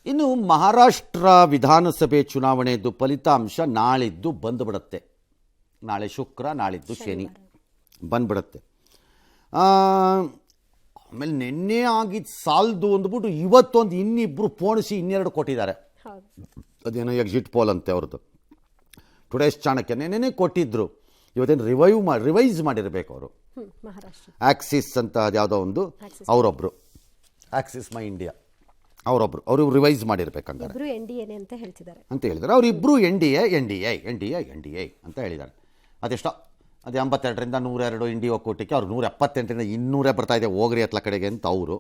ಇನ್ನು ಮಹಾರಾಷ್ಟ್ರ ವಿಧಾನಸಭೆ ಚುನಾವಣೆಯದ್ದು ಫಲಿತಾಂಶ ನಾಳಿದ್ದು ಬಂದುಬಿಡುತ್ತೆ. ನಾಳೆ ಶುಕ್ರ, ನಾಳಿದ್ದು ಶನಿ ಬಂದ್ಬಿಡುತ್ತೆ. ಆಮೇಲೆ ನಿನ್ನೆ ಆಗಿದ್ದು ಸಾಲದು ಅಂದ್ಬಿಟ್ಟು ಇವತ್ತೊಂದು ಇನ್ನಿಬ್ಬರು ಪೋಣಿಸಿ ಇನ್ನೆರಡು ಕೊಟ್ಟಿದ್ದಾರೆ. ಅದೇನೋ ಎಕ್ಸಿಟ್ ಪೋಲ್ ಅಂತೆ ಅವ್ರದ್ದು. ಟುಡೇಸ್ ಚಾಣಕ್ಯ ನೆನ್ನೆ ಕೊಟ್ಟಿದ್ರು, ಇವತ್ತೇನು ರಿವೈಸ್ ಮಾಡಿರಬೇಕು ಅವರು. ಆಕ್ಸಿಸ್ ಅಂತ ಅದ್ಯಾವುದೋ ಒಂದು ಅವರೊಬ್ಬರು, ಆಕ್ಸಿಸ್ ಮೈ ಇಂಡಿಯಾ ಅವರು ರಿವೈಸ್ ಮಾಡಿರ್ಬೇಕಂಗಾರೆ ಅಂತ ಹೇಳಿದ್ದಾರೆ. ಅವರಿಬ್ಬರು ಎನ್ ಡಿ ಎ ಅಂತ ಹೇಳಿದ್ದಾರೆ. ಅದೆಷ್ಟೋ ಅದು 82ರಿಂದ 102 ಇಂಡಿ ಒಕ್ಕೂಟಕ್ಕೆ, ಅವ್ರು 178ರಿಂದ 200 ಬರ್ತಾ ಇದೆ ಹೋಗ್ರಿ ಅತ್ಲ ಕಡೆಗೆ ಅಂತ ಅವರು.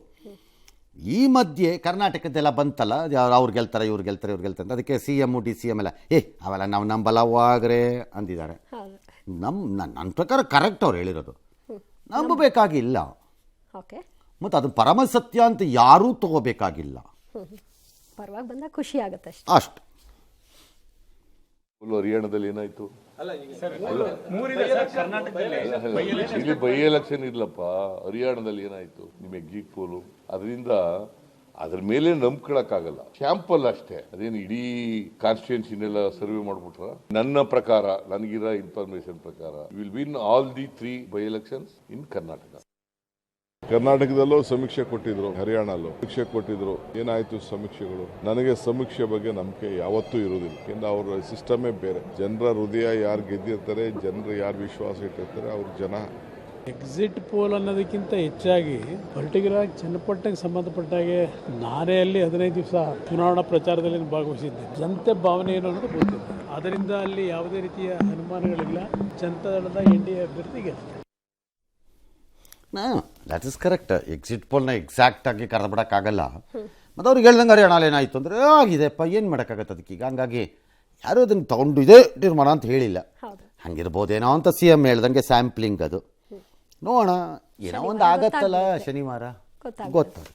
ಈ ಮಧ್ಯೆ ಕರ್ನಾಟಕದ್ದೆಲ್ಲ ಬಂತಲ್ಲ, ಅವ್ರು ಗೆಲ್ತಾರೆ ಇವ್ರು ಗೆಲ್ತಾರೆ ಅಂತ, ಅದಕ್ಕೆ CM DCM ಎಲ್ಲ ಅವೆಲ್ಲ ನಾವು ನಂಬಲವಾಗ್ರೆ ಅಂದಿದ್ದಾರೆ. ನನ್ನ ಪ್ರಕಾರ ಕರೆಕ್ಟ್ ಅವ್ರು ಹೇಳಿರೋದು, ನಂಬಬೇಕಾಗಿಲ್ಲ. ಮತ್ತು ಅದು ಪರಮ ಸತ್ಯ ಅಂತ ಯಾರೂ ತಗೋಬೇಕಾಗಿಲ್ಲ. ಪರವಾಗಿ ಬಂದಾಗ ಖುಷಿ ಆಗುತ್ತೆ ಅಷ್ಟು. ಹರಿಯಾಣದಲ್ಲಿ ಏನಾಯ್ತು? ಇಲ್ಲಿ ಬೈ ಎಲೆಕ್ಷನ್ ಇಲ್ಲಪ್ಪ, ಹರಿಯಾಣದಲ್ಲಿ ಏನಾಯ್ತು? ನಿಮ್ಮ ಎಕ್ಸಿಟ್ ಪೋಲು, ಅದರಿಂದ ಅದ್ರ ಮೇಲೆ ನಂಬ್ಕೊಳಕ್ಕಾಗಲ್ಲ. ಸ್ಯಾಂಪಲ್ ಅಷ್ಟೇ, ಅದೇನು ಇಡೀ ಕಾನ್ಸ್ಟಿಟ್ಯೂನ್ಸಿನೆಲ್ಲ ಸರ್ವೆ ಮಾಡ್ಬಿಟ್ರ? ನನ್ನ ಪ್ರಕಾರ, ನನಗಿರೋ ಇನ್ಫಾರ್ಮೇಶನ್ ಪ್ರಕಾರ, will win all the 3 by elections in Karnataka. ಕರ್ನಾಟಕದಲ್ಲೂ ಸಮೀಕ್ಷೆ ಕೊಟ್ಟಿದ್ರು, ಹರಿಯಾಣಲ್ಲೂ ಸಮೀಕ್ಷೆ ಕೊಟ್ಟಿದ್ರು. ಏನಾಯ್ತು ಸಮೀಕ್ಷೆಗಳು? ನನಗೆ ಸಮೀಕ್ಷೆ ಬಗ್ಗೆ ನಂಬಿಕೆ ಯಾವತ್ತೂ ಇರುವುದಿಲ್ಲ. ಯಾಕೆಂದ್ರೆ ಅವರ ಸಿಸ್ಟಮೇ ಬೇರೆ. ಜನರ ಹೃದಯ ಯಾರು ಗೆದ್ದಿರ್ತಾರೆ, ಜನರು ಯಾರು ವಿಶ್ವಾಸ ಇಟ್ಟಿರ್ತಾರೆ, ಅವ್ರ ಜನ. ಎಕ್ಸಿಟ್ ಪೋಲ್ ಅನ್ನೋದಕ್ಕಿಂತ ಹೆಚ್ಚಾಗಿ ಪರ್ಟಿಕ್ಯುಲರ್ ಆಗಿ ಚನ್ನಪಟ್ಟಣಕ್ಕೆ ಸಂಬಂಧಪಟ್ಟಾಗೆ ನಾನೇ ಅಲ್ಲಿ 15 ದಿವಸ ಚುನಾವಣಾ ಪ್ರಚಾರದಲ್ಲಿ ಭಾಗವಹಿಸಿದ್ದೆ. ಜನತೆ ಭಾವನೆ ಏನು ಅನ್ನೋದು ಗೊತ್ತಿದೆ. ಅದರಿಂದ ಅಲ್ಲಿ ಯಾವುದೇ ರೀತಿಯ ಅನುಮಾನಗಳಿಲ್ಲ. ಜನತಾದಳದ NDA ಅಭ್ಯರ್ಥಿ ಗೆಲ್ತಾರೆ. That is correct. ಎಕ್ಸಿಟ್ ಪೋಲ್ನ ಎಕ್ಸಾಕ್ಟಾಗಿ ಕರೆದ್ಬಿಡೋಕ್ಕಾಗಲ್ಲ. ಮತ್ತು ಅವ್ರಿಗೆ ಹೇಳ್ದಂಗೆ ಹರಿಯಾಣ ಏನಾಯಿತು ಅಂದರೆ ಆಗಿದೆಪ್ಪ, ಏನು ಮಾಡೋಕ್ಕಾಗತ್ತೆ ಅದಕ್ಕೀಗ. ಹಂಗಾಗಿ ಯಾರೂ ಅದನ್ನು ತೊಗೊಂಡು ಇದೇ ತೀರ್ಮಾನ ಅಂತ ಹೇಳಿಲ್ಲ. ಹಂಗಿರ್ಬೋದೇನೋ ಅಂತ CM ಹೇಳ್ದಂಗೆ ಸ್ಯಾಂಪ್ಲಿಂಗ್ ಅದು. ನೋಡೋಣ, ಏನೋ ಒಂದು ಆಗತ್ತಲ್ಲ ಶನಿವಾರ, ಗೊತ್ತಾಗುತ್ತೆ.